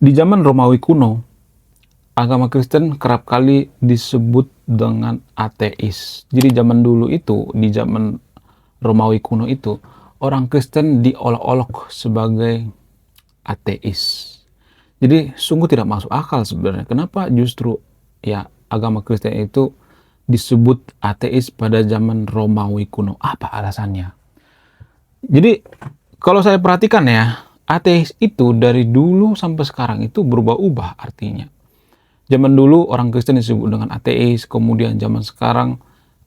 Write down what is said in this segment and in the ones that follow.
Di zaman Romawi kuno, agama Kristen kerap kali disebut dengan ateis. Jadi zaman dulu itu, di zaman Romawi kuno itu, orang Kristen diolok-olok sebagai ateis. Jadi sungguh tidak masuk akal sebenarnya. Kenapa justru ya agama Kristen itu disebut ateis pada zaman Romawi kuno? Apa alasannya? Jadi kalau saya perhatikan ya, ateis itu dari dulu sampai sekarang itu berubah-ubah artinya. Zaman dulu orang Kristen disebut dengan ateis, kemudian zaman sekarang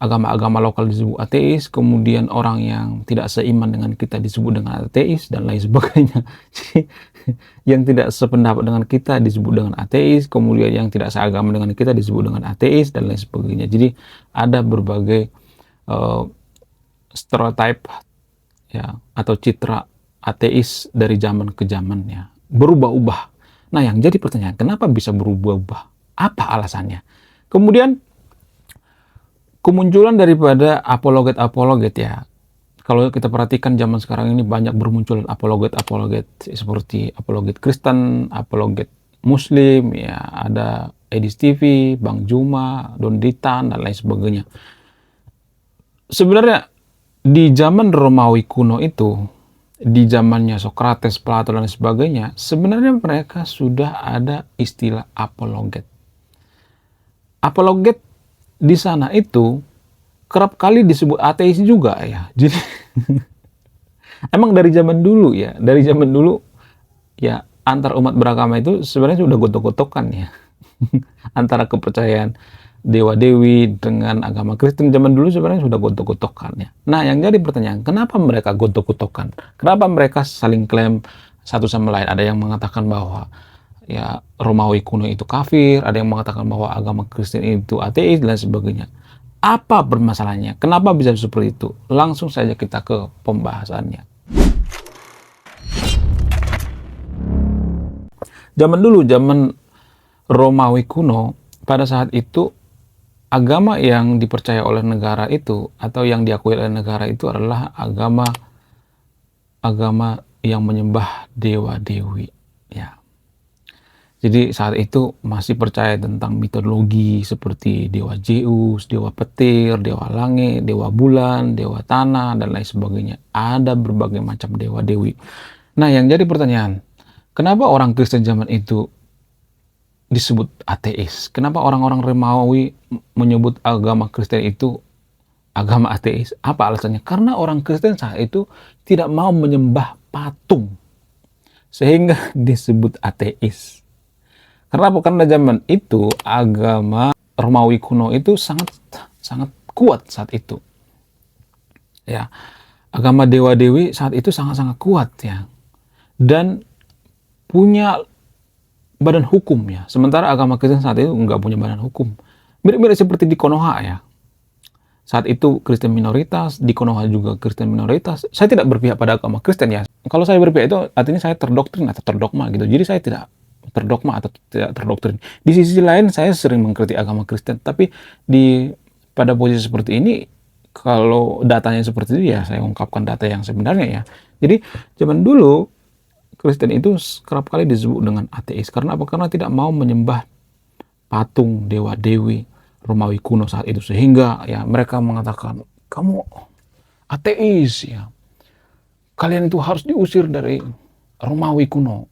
agama-agama lokal disebut ateis, kemudian orang yang tidak seiman dengan kita disebut dengan ateis, dan lain sebagainya. Jadi, yang tidak sependapat dengan kita disebut dengan ateis, kemudian yang tidak seagama dengan kita disebut dengan ateis, dan lain sebagainya. Jadi ada berbagai uh, stereotype ya atau citra ateis dari zaman ke zaman ya, berubah-ubah. Nah, yang jadi pertanyaan, kenapa bisa berubah-ubah? Apa alasannya? Kemudian kemunculan daripada apologet-apologet ya. Kalau kita perhatikan zaman sekarang ini banyak bermunculan apologet-apologet seperti apologet Kristen, apologet Muslim, ya ada Edis TV, Bang Juma, Don Ditan, dan lain sebagainya. Sebenarnya di zaman Romawi kuno itu, di zamannya Sokrates, Plato, dan sebagainya, sebenarnya mereka sudah ada istilah apologet. Apologet di sana itu kerap kali disebut ateis juga ya. Jadi emang dari zaman dulu ya, dari zaman dulu ya antar umat beragama itu sebenarnya sudah gotok-gotokan ya. Antara kepercayaan dewa dewi dengan agama Kristen zaman dulu sebenarnya sudah gotok-gotokan ya. Nah, yang jadi pertanyaan, kenapa mereka gotok-gotokan? Kenapa mereka saling klaim satu sama lain? Ada yang mengatakan bahwa ya Romawi kuno itu kafir, ada yang mengatakan bahwa agama Kristen itu ateis, dan sebagainya. Apa permasalahannya? Kenapa bisa seperti itu? Langsung saja kita ke pembahasannya. Zaman dulu, zaman Romawi kuno, pada saat itu agama yang dipercaya oleh negara itu atau yang diakui oleh negara itu adalah agama yang menyembah dewa-dewi ya. Jadi saat itu masih percaya tentang mitologi seperti dewa Zeus, dewa petir, dewa langit, dewa bulan, dewa tanah, dan lain sebagainya. Ada berbagai macam dewa-dewi. Nah, yang jadi pertanyaan, kenapa orang Kristen zaman itu disebut ateis? Kenapa orang-orang Romawi menyebut agama Kristen itu agama ateis? Apa alasannya? Karena orang Kristen saat itu tidak mau menyembah patung, sehingga disebut ateis. Kenapa? Karena zaman itu agama Romawi kuno itu sangat kuat saat itu. Ya, agama dewa-dewi saat itu sangat kuat ya. Dan punya badan hukum ya. Sementara agama Kristen saat itu nggak punya badan hukum. Mirip-mirip seperti di Konoha ya. Saat itu Kristen minoritas, di Konoha juga Kristen minoritas. Saya tidak berpihak pada agama Kristen ya. Kalau saya berpihak itu artinya saya terdoktrin atau terdogma gitu. Jadi saya tidak terdogma atau tidak terdoktrin. Di sisi lain saya sering mengkritik agama Kristen, tapi pada posisi seperti ini, kalau datanya seperti itu ya saya ungkapkan data yang sebenarnya ya. Jadi zaman dulu Kristen itu kerap kali disebut dengan ateis. Karena apa? Karena tidak mau menyembah patung dewa-dewi Romawi kuno saat itu, sehingga ya mereka mengatakan, kamu ateis ya. Kalian itu harus diusir dari Romawi kuno.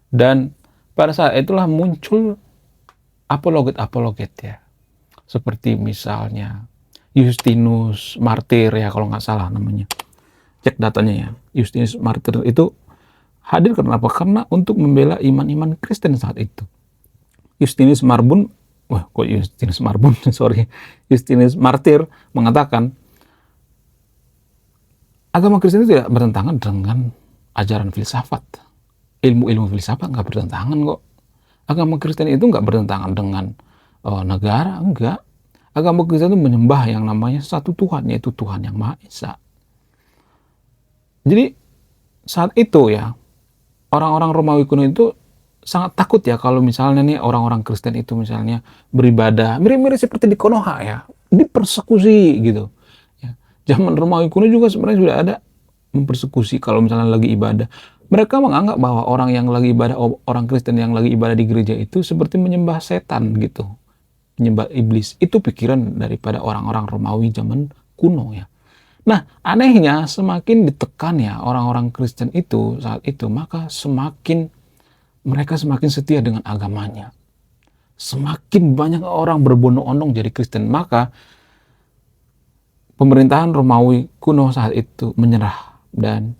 Dan pada saat itulah muncul apologet-apologet ya. Seperti misalnya Justinus Martir ya, kalau nggak salah namanya. Cek datanya ya. Justinus Martir itu hadir karena apa? Karena untuk membela iman-iman Kristen saat itu. Justinus Marbun, Justinus Martir mengatakan agama Kristen itu tidak bertentangan dengan ajaran filsafat. Ilmu-ilmu filsafat nggak bertentangan kok. Agama Kristen itu nggak bertentangan dengan negara, enggak. Agama Kristen itu menyembah yang namanya satu Tuhan, yaitu Tuhan yang Maha Esa. Jadi saat itu ya, orang-orang Romawi kuno itu sangat takut ya kalau misalnya nih orang-orang Kristen itu misalnya beribadah mirip-mirip seperti di Konoha ya, dipersekusi gitu ya. Zaman Romawi kuno juga sebenarnya sudah ada mempersekusi kalau misalnya lagi ibadah. Mereka menganggap bahwa orang yang lagi ibadah, orang Kristen yang lagi ibadah di gereja itu seperti menyembah setan gitu, menyembah iblis. Itu pikiran daripada orang-orang Romawi zaman kuno ya. Nah, anehnya semakin ditekan ya orang-orang Kristen itu saat itu, maka mereka semakin setia dengan agamanya. Semakin banyak orang berbondong-bondong jadi Kristen, maka pemerintahan Romawi kuno saat itu menyerah dan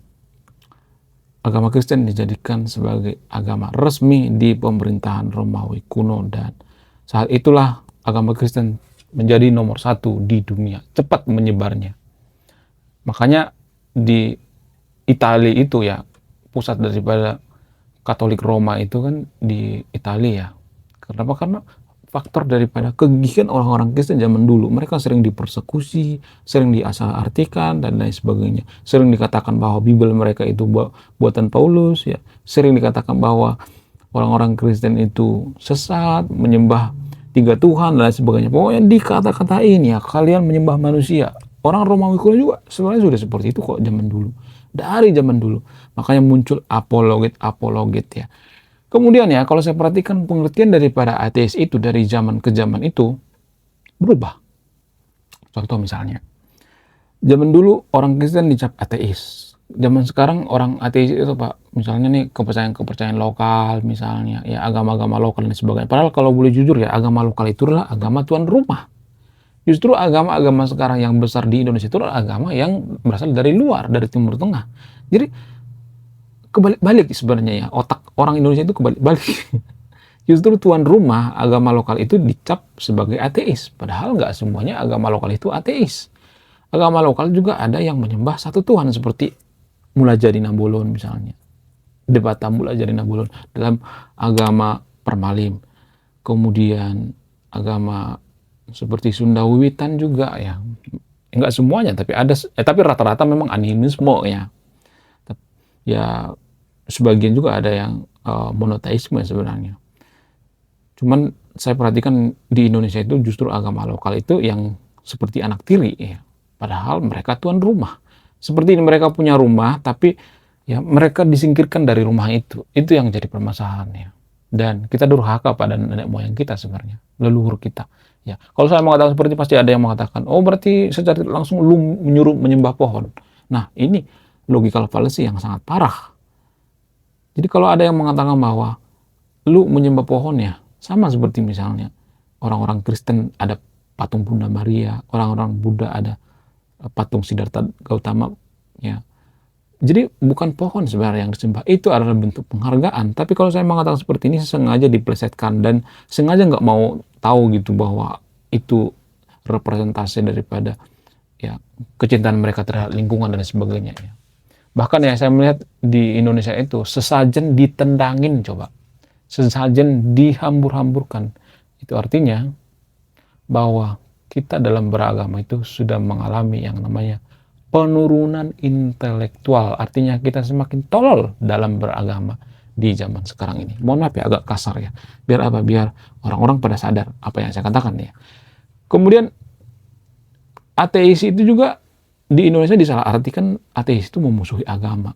agama Kristen dijadikan sebagai agama resmi di pemerintahan Romawi kuno, dan saat itulah agama Kristen menjadi nomor 1 di dunia, cepat menyebarnya. Makanya di Italia itu ya, pusat daripada Katolik Roma itu kan di Italia ya. Kenapa? Karena faktor daripada kegigihan orang-orang Kristen zaman dulu. Mereka sering dipersekusi, sering disalah-artikan dan lain sebagainya. Sering dikatakan bahwa Bible mereka itu buatan Paulus ya. Sering dikatakan bahwa orang-orang Kristen itu sesat, menyembah 3 Tuhan dan lain sebagainya. Pokoknya dikata-katain ya, kalian menyembah manusia. Orang Romawi kuno juga sebenarnya sudah seperti itu kok zaman dulu. Dari zaman dulu. Makanya muncul apologet ya. Kemudian ya, kalau saya perhatikan pengertian daripada ateis itu dari zaman ke zaman itu berubah. Contoh misalnya, zaman dulu orang Kristen dicap ateis. Zaman sekarang orang ateis itu Pak, misalnya nih kepercayaan lokal misalnya, ya agama-agama lokal dan sebagainya. Padahal kalau boleh jujur ya, agama lokal itu adalah agama tuan rumah. Justru agama-agama sekarang yang besar di Indonesia itu adalah agama yang berasal dari luar, dari Timur Tengah. Jadi kebalik-balik sebenarnya ya, otak orang Indonesia itu kebalik-balik. Justru tuan rumah agama lokal itu dicap sebagai ateis, padahal nggak semuanya agama lokal itu ateis. Agama lokal juga ada yang menyembah satu Tuhan, seperti Mulajadi Nabolon misalnya, Debata Mulajadi Nabolon dalam agama Permalim. Kemudian agama seperti Sunda Wiwitan juga ya, enggak semuanya tapi ada, tapi rata-rata memang animisme ya. Ya sebagian juga ada yang monoteisme sebenarnya. Cuman saya perhatikan di Indonesia itu justru agama lokal itu yang seperti anak tiri ya. Padahal mereka tuan rumah. Seperti mereka punya rumah tapi ya mereka disingkirkan dari rumah itu. Itu yang jadi permasalahannya. Dan kita durhaka pada nenek moyang kita sebenarnya, leluhur kita. Ya, kalau saya mengatakan seperti pasti ada yang mengatakan, oh berarti secara langsung lu menyuruh menyembah pohon. Nah, ini logical fallacy yang sangat parah. Jadi kalau ada yang mengatakan bahwa lu menyembah pohon ya, sama seperti misalnya orang-orang Kristen ada patung Bunda Maria, orang-orang Buddha ada patung Siddhartha Gautama ya. Jadi bukan pohon sebenarnya yang disembah, itu adalah bentuk penghargaan. Tapi kalau saya mengatakan seperti ini sengaja diplesetkan dan sengaja nggak mau tahu gitu bahwa itu representasi daripada ya kecintaan mereka terhadap lingkungan dan sebagainya ya. Bahkan ya saya melihat di Indonesia itu sesajen ditendangin coba. Sesajen dihambur-hamburkan. Itu artinya bahwa kita dalam beragama itu sudah mengalami yang namanya penurunan intelektual, artinya kita semakin tolol dalam beragama di zaman sekarang ini. Mohon maaf ya agak kasar ya. Biar apa? Biar orang-orang pada sadar apa yang saya katakan ya. Kemudian ateis itu juga di Indonesia disalahartikan, ateis itu memusuhi agama.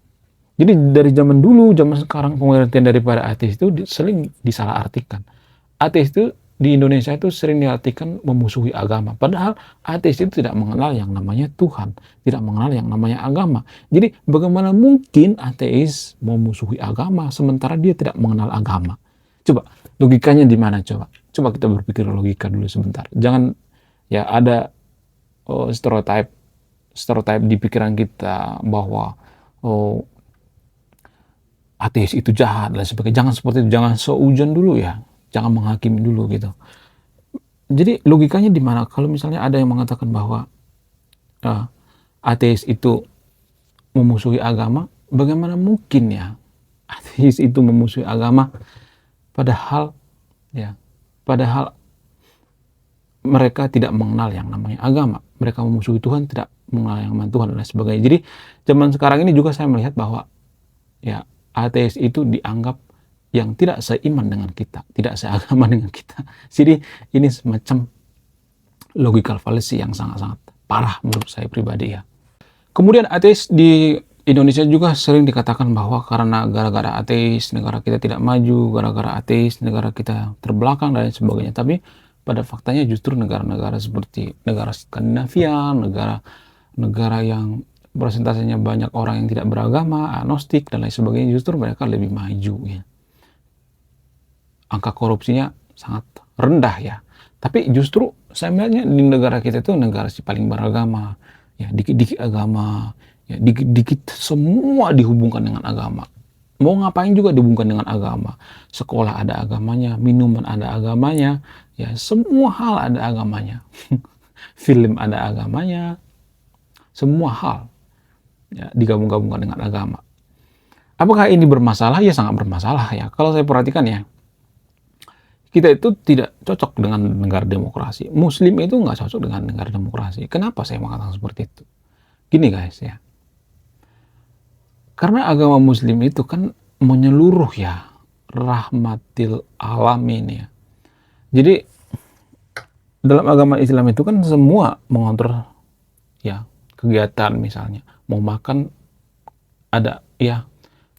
Jadi dari zaman dulu, zaman sekarang pengertian daripada ateis itu sering disalahartikan. Ateis itu di Indonesia itu sering diartikan memusuhi agama. Padahal ateis itu tidak mengenal yang namanya Tuhan, tidak mengenal yang namanya agama. Jadi bagaimana mungkin ateis memusuhi agama sementara dia tidak mengenal agama? Coba logikanya di mana coba? Coba kita berpikir logika dulu sebentar. Jangan ya ada stereotip di pikiran kita bahwa ateis itu jahat dan sebagainya. Jangan seperti itu, jangan seujon dulu ya. Jangan menghakimi dulu gitu. Jadi logikanya di mana? Kalau misalnya ada yang mengatakan bahwa ateis itu memusuhi agama, bagaimana mungkin ya ateis itu memusuhi agama? Padahal mereka tidak mengenal yang namanya agama. Mereka memusuhi Tuhan, tidak mengenal yang namanya Tuhan dan lain sebagainya. Jadi zaman sekarang ini juga saya melihat bahwa ya ateis itu dianggap yang tidak seiman dengan kita, tidak seagama dengan kita. Jadi ini semacam logical fallacy yang sangat-sangat parah menurut saya pribadi ya. Kemudian ateis di Indonesia juga sering dikatakan bahwa karena gara-gara ateis negara kita tidak maju, gara-gara ateis negara kita terbelakang dan lain sebagainya. Tapi pada faktanya justru negara-negara seperti negara Skandinavia, negara yang persentasenya banyak orang yang tidak beragama, agnostik dan lain sebagainya, justru mereka lebih maju ya. Angka korupsinya sangat rendah ya. Tapi justru saya melihatnya di negara kita itu negara si paling beragama, ya dikit-dikit agama, ya dikit-dikit semua dihubungkan dengan agama. Mau ngapain juga dihubungkan dengan agama. Sekolah ada agamanya, minuman ada agamanya, ya semua hal ada agamanya. Film ada agamanya, semua hal ya digabung-gabungkan dengan agama. Apakah ini bermasalah? Ya sangat bermasalah ya. Kalau saya perhatikan ya, kita itu tidak cocok dengan negara demokrasi. Muslim itu nggak cocok dengan negara demokrasi. Kenapa saya mengatakan seperti itu? Gini guys ya, karena agama Muslim itu kan menyeluruh ya, rahmatil alamin ya. Jadi dalam agama Islam itu kan semua mengontrol ya kegiatan, misalnya mau makan ada ya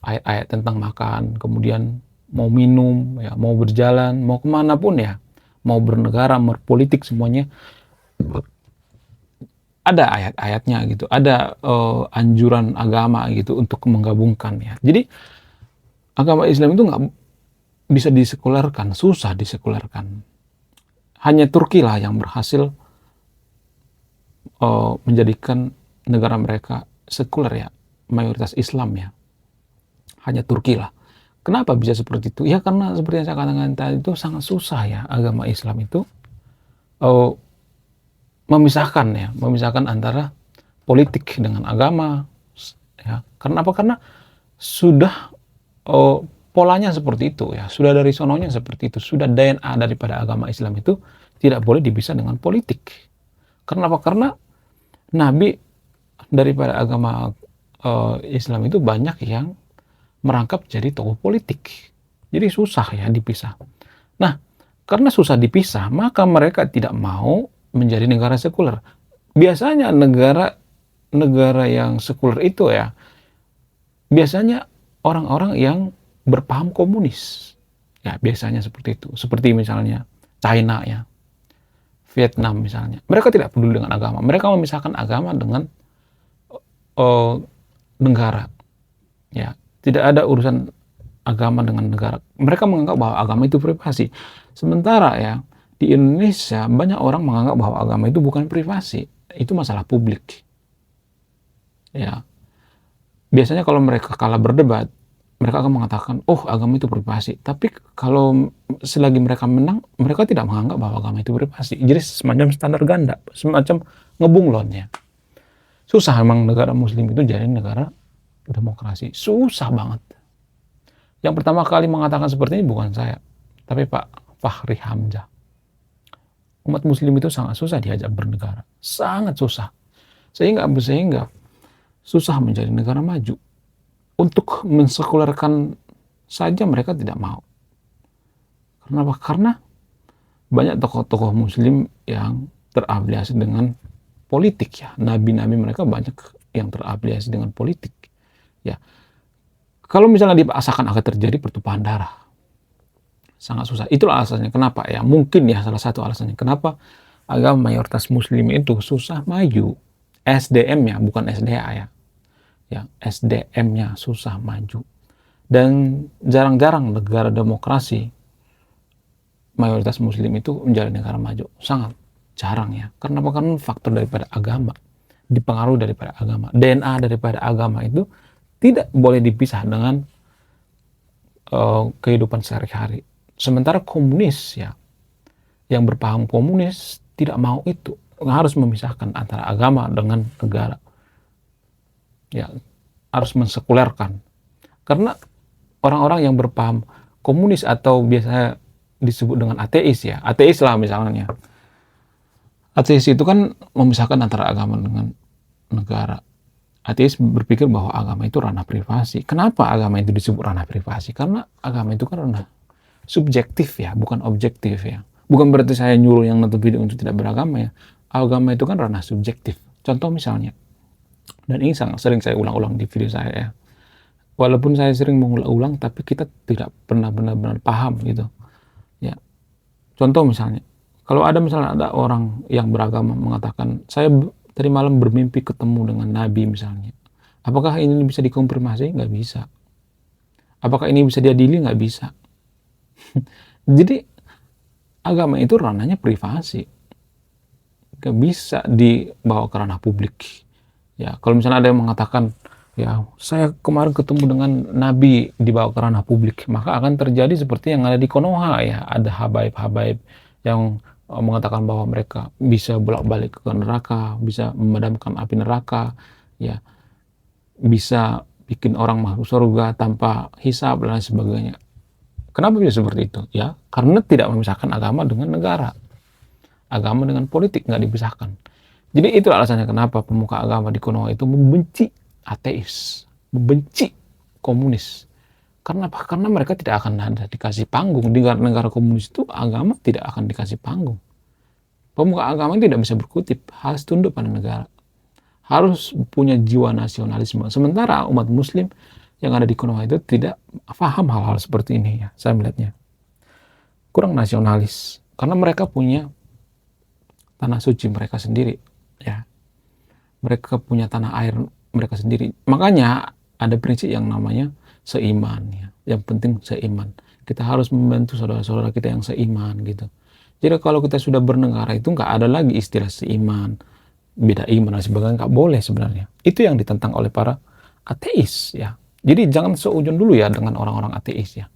ayat-ayat tentang makan, kemudian mau minum ya, mau berjalan, mau kemana pun ya, mau bernegara, berpolitik, semuanya ada ayat-ayatnya gitu, ada anjuran agama gitu untuk menggabungkan ya. Jadi agama Islam itu nggak bisa disekulerkan, susah disekulerkan. Hanya Turki lah yang berhasil menjadikan negara mereka sekuler ya, mayoritas Islam ya. Hanya Turki lah. Kenapa bisa seperti itu? Ya karena seperti yang saya katakan tadi, itu sangat susah ya agama Islam itu memisahkan antara politik dengan agama ya. Karena apa? Karena sudah polanya seperti itu ya, sudah dari sononya seperti itu, sudah DNA daripada agama Islam itu tidak boleh dipisah dengan politik. Kenapa? Karena Nabi daripada agama Islam itu banyak yang merangkap jadi tokoh politik. Jadi susah ya dipisah. Nah, karena susah dipisah, maka mereka tidak mau menjadi negara sekuler. Biasanya negara yang sekuler itu ya, biasanya orang-orang yang berpaham komunis. Ya, biasanya seperti itu. Seperti misalnya China ya, Vietnam misalnya. Mereka tidak peduli dengan agama. Mereka memisahkan agama dengan negara. Ya, tidak ada urusan agama dengan negara. Mereka menganggap bahwa agama itu privasi. Sementara ya, di Indonesia banyak orang menganggap bahwa agama itu bukan privasi. Itu masalah publik. Ya. Biasanya kalau mereka kalah berdebat, mereka akan mengatakan, oh agama itu privasi. Tapi kalau selagi mereka menang, mereka tidak menganggap bahwa agama itu privasi. Jadi semacam standar ganda, semacam ngebunglon ya. Susah emang negara muslim itu jadi negara demokrasi. Susah banget. Yang pertama kali mengatakan seperti ini bukan saya, tapi Pak Fahri Hamzah. Umat muslim itu sangat susah diajak bernegara. Sangat susah. Sehingga susah menjadi negara maju. Untuk mensekulerkan saja mereka tidak mau. Kenapa? Karena banyak tokoh-tokoh muslim yang terafiliasi dengan politik ya. Nabi-nabi mereka banyak yang terafiliasi dengan politik. Ya. Kalau misalnya dipaksakan akan terjadi pertumpahan darah. Sangat susah. Itulah alasannya kenapa ya. Mungkin ya salah satu alasannya kenapa agama mayoritas muslim itu susah maju. SDM-nya bukan SDA ya. Ya, SDM-nya susah maju. Dan jarang-jarang negara demokrasi mayoritas muslim itu menjadi negara maju. Sangat jarang ya. Karena faktor daripada agama, dipengaruhi daripada agama. DNA daripada agama itu tidak boleh dipisah dengan kehidupan sehari-hari. Sementara komunis ya, yang berpaham komunis tidak mau itu. Harus memisahkan antara agama dengan negara. Ya, harus mensekulerkan. Karena orang-orang yang berpaham komunis atau biasanya disebut dengan ateis ya, ateis lah misalnya. Ateis itu kan memisahkan antara agama dengan negara. Ateis berpikir bahwa agama itu ranah privasi. Kenapa agama itu disebut ranah privasi? Karena agama itu kan ranah subjektif ya, bukan objektif ya. Bukan berarti saya nyuruh yang nonton video untuk tidak beragama ya. Agama itu kan ranah subjektif. Contoh misalnya, Dan ini sangat sering saya ulang-ulang di video saya ya. Walaupun saya sering mengulang-ulang, tapi kita tidak pernah benar-benar paham gitu. Ya, contoh misalnya, kalau ada misalnya ada orang yang beragama mengatakan, saya tadi malam bermimpi ketemu dengan Nabi misalnya. Apakah ini bisa dikonfirmasi? Nggak bisa. Apakah ini bisa diadili? Nggak bisa. Jadi agama itu ranahnya privasi, nggak bisa dibawa ke ranah publik. Ya, kalau misalnya ada yang mengatakan, ya saya kemarin ketemu dengan Nabi dibawa ke ranah publik, maka akan terjadi seperti yang ada di Konoha ya, ada habaib-habaib yang mengatakan bahwa mereka bisa bolak-balik ke neraka, bisa memadamkan api neraka, ya bisa bikin orang masuk surga tanpa hisab dan lain sebagainya. Kenapa bisa seperti itu? Ya, karena tidak memisahkan agama dengan negara. Agama dengan politik nggak dipisahkan. Jadi itu alasannya kenapa pemuka agama di Konoha itu membenci ateis, membenci komunis. Karena apa? Karena mereka tidak akan ada dikasih panggung. Di negara komunis itu agama tidak akan dikasih panggung. Pemuka agama tidak bisa berkutip, harus tunduk pada negara. Harus punya jiwa nasionalisme. Sementara umat muslim yang ada di Konoha itu tidak paham hal-hal seperti ini ya, saya melihatnya. Kurang nasionalis. Karena mereka punya tanah suci mereka sendiri. Ya, mereka punya tanah air mereka sendiri. Makanya ada prinsip yang namanya seiman ya. Yang penting seiman. Kita harus membantu saudara-saudara kita yang seiman gitu. Jadi kalau kita sudah bernegara itu nggak ada lagi istilah seiman, beda iman dan sebagainya, nggak boleh sebenarnya. Itu yang ditentang oleh para ateis ya. Jadi jangan seujon dulu ya dengan orang-orang ateis ya.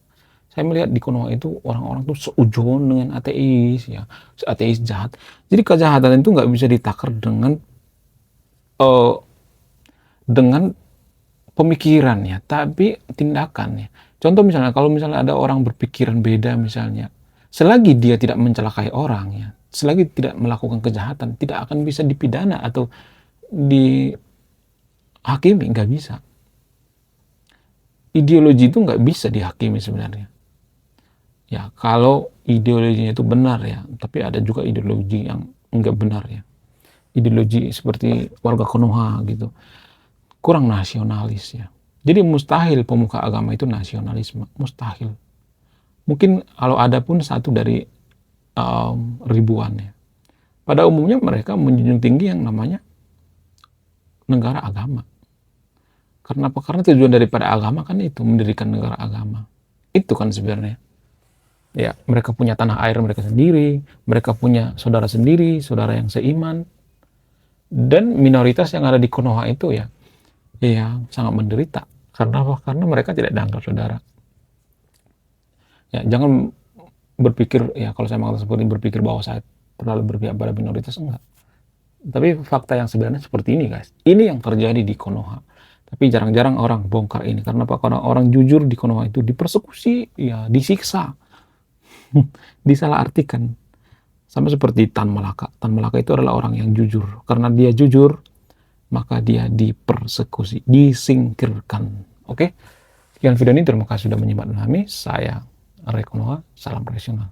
Saya melihat di Konoha itu orang-orang tuh seujon dengan ateis ya, ateis jahat. Jadi kejahatan itu nggak bisa ditakar uh, dengan pemikiran ya, tapi tindakan ya. Contoh misalnya kalau misalnya ada orang berpikiran beda misalnya, selagi dia tidak mencelakai orang ya, selagi tidak melakukan kejahatan, tidak akan bisa dipidana atau dihakimi, nggak bisa. Ideologi itu nggak bisa dihakimi sebenarnya. Ya, kalau ideologinya itu benar ya, tapi ada juga ideologi yang enggak benar ya. Ideologi seperti warga Konoha gitu, kurang nasionalis ya. Jadi mustahil pemuka agama itu nasionalisme, mustahil. Mungkin kalau ada pun satu dari ribuan ya. Pada umumnya mereka menjunjung tinggi yang namanya negara agama. Karena apa? Karena tujuan daripada agama kan itu, mendirikan negara agama. Itu kan sebenarnya. Ya, mereka punya tanah air mereka sendiri, mereka punya saudara sendiri, saudara yang seiman. Dan minoritas yang ada di Konoha itu ya sangat menderita. Karena apa? Karena mereka tidak dianggap saudara. Ya, jangan berpikir, ya kalau saya mengatakan seperti berpikir bahwa saya terlalu berpihak pada minoritas, enggak. Tapi fakta yang sebenarnya seperti ini guys. Ini yang terjadi di Konoha. Tapi jarang-jarang orang bongkar ini. Karena apa? Karena orang jujur di Konoha itu dipersekusi, ya disiksa. Disalahartikan sama seperti Tan Malaka. Tan Malaka itu adalah orang yang jujur. Karena dia jujur, maka dia dipersekusi, disingkirkan. Oke? Sekian video ini, terima kasih sudah menyimak kami. Saya Ray Konoha, salam rasional.